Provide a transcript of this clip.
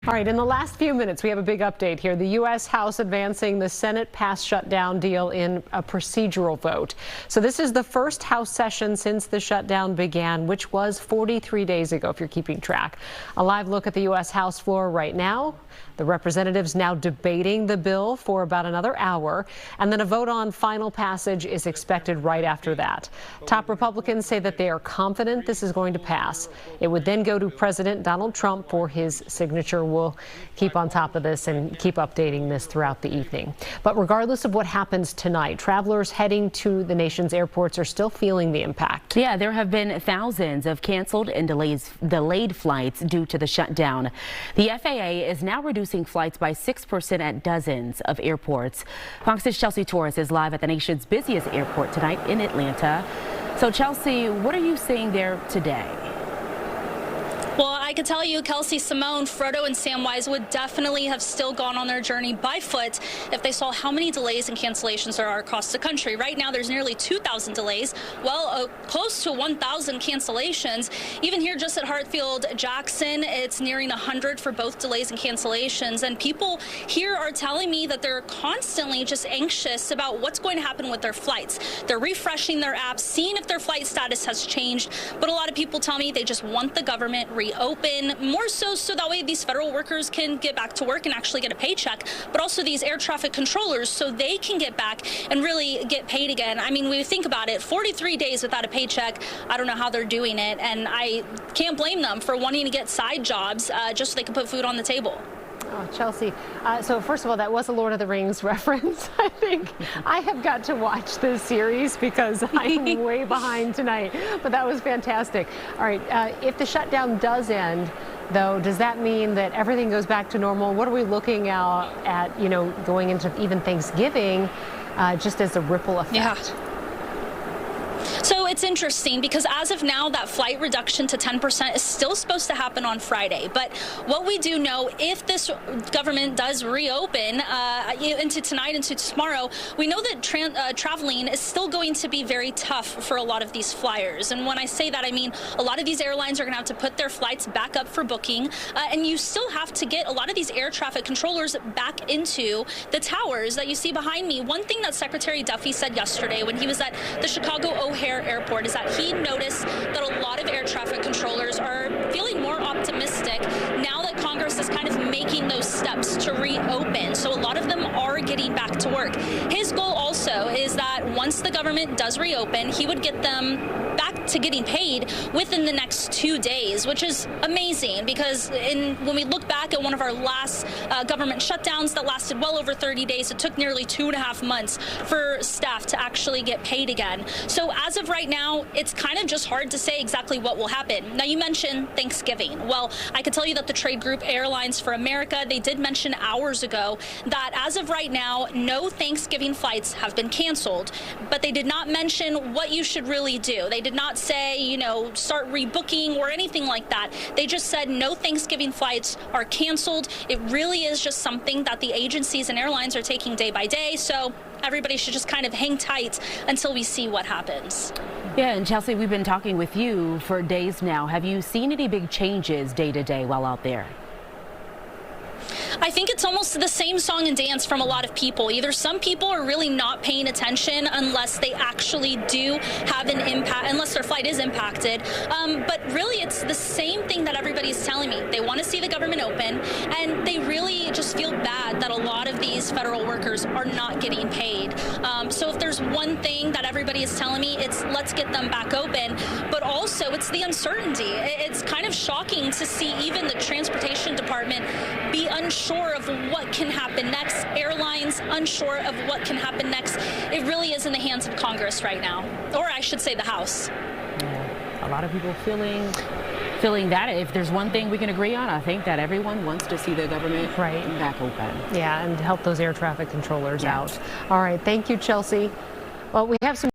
All right, in the last few minutes, we have a big update here. The U.S. House advancing the Senate-passed shutdown deal in a procedural vote. So this is the first House session since the shutdown began, which was 43 days ago, if you're keeping track. A live look at the U.S. House floor right now. The representatives now debating the bill for about another hour, and then a vote on final passage is expected right after that. Top Republicans say that they are confident this is going to pass. It would then go to President Donald Trump for his signature. We'll keep on top of this and keep updating this throughout the evening. But regardless of what happens tonight, travelers heading to the nation's airports are still feeling the impact. Yeah, there have been thousands of canceled and delayed flights due to the shutdown. The FAA is now reducing flights by 6% at dozens of airports. Fox's Chelsea Torres is live at the nation's busiest airport tonight in Atlanta. So Chelsea, what are you seeing there today? Well, I could tell you, Kelsey, Simone, Frodo, and Samwise would definitely have still gone on their journey by foot if they saw how many delays and cancellations there are across the country. Right now, there's nearly 2,000 delays, close to 1,000 cancellations. Even here just at Hartfield-Jackson, it's nearing 100 for both delays and cancellations. And people here are telling me that they're constantly just anxious about what's going to happen with their flights. They're refreshing their apps, seeing if their flight status has changed. But a lot of people tell me they just want the government reopen, more so that way these federal workers can get back to work and actually get a paycheck, but also these air traffic controllers so they can get back and really get paid again. I mean, when you think about it, 43 days without a paycheck, I don't know how they're doing it, and I can't blame them for wanting to get side jobs just so they can put food on the table. Oh, Chelsea. So first of all, that was a Lord of the Rings reference. I think I have got to watch this series because I'm way behind tonight. But that was fantastic. All right. If the shutdown does end, though, does that mean that everything goes back to normal? What are we looking at, going into even Thanksgiving, just as a ripple effect? Yeah. So it's interesting because as of now, that flight reduction to 10% is still supposed to happen on Friday. But what we do know, if this government does reopen into tonight, into tomorrow, we know that traveling is still going to be very tough for a lot of these flyers. And when I say that, I mean a lot of these airlines are going to have to put their flights back up for booking. And you still have to get a lot of these air traffic controllers back into the towers that you see behind me. One thing that Secretary Duffy said yesterday when he was at the Chicago O'Hare Airport is that he noticed that a lot of air traffic controllers are feeling more optimistic now that Congress is kind of making those steps to reopen. So a lot of them are getting back to work. His goal also is that once the government does reopen, he would get them back to getting paid within the next 2 days, which is amazing because when we look back at one of our last government shutdowns that lasted well over 30 days, it took nearly 2.5 months for staff to actually get paid again. So as of right now, it's kind of just hard to say exactly what will happen. Now, you mentioned Thanksgiving. Well, I could tell you that the trade group Airlines for America, they did mention hours ago that as of right now, no Thanksgiving flights have been canceled, but they did not mention what you should really do. They did not say, start rebooking or anything like that. They just said no Thanksgiving flights are canceled. It really is just something that the agencies and airlines are taking day by day. So everybody should just kind of hang tight until we see what happens. Yeah, and Chelsea, we've been talking with you for days now. Have you seen any big changes day to day while out there? I think it's almost the same song and dance from a lot of people. Either some people are really not paying attention unless they actually do have an impact, unless their flight is impacted. But really, it's the same thing that everybody's telling me. They want to see the government open, and they really just feel bad that a lot of these federal workers are not getting paid. So if there's one thing that everybody is telling me, it's let's get them back open. But also, it's the uncertainty. It's kind of shocking to see even the transportation department be unsure of what can happen next. Airlines unsure of what can happen next. It really is in the hands of Congress right now, or I should say the House. Yeah, a lot of people feeling that if there's one thing we can agree on, I think that everyone wants to see the government back open. Yeah, and help those air traffic controllers out. All right, thank you, Chelsea. Well, we have some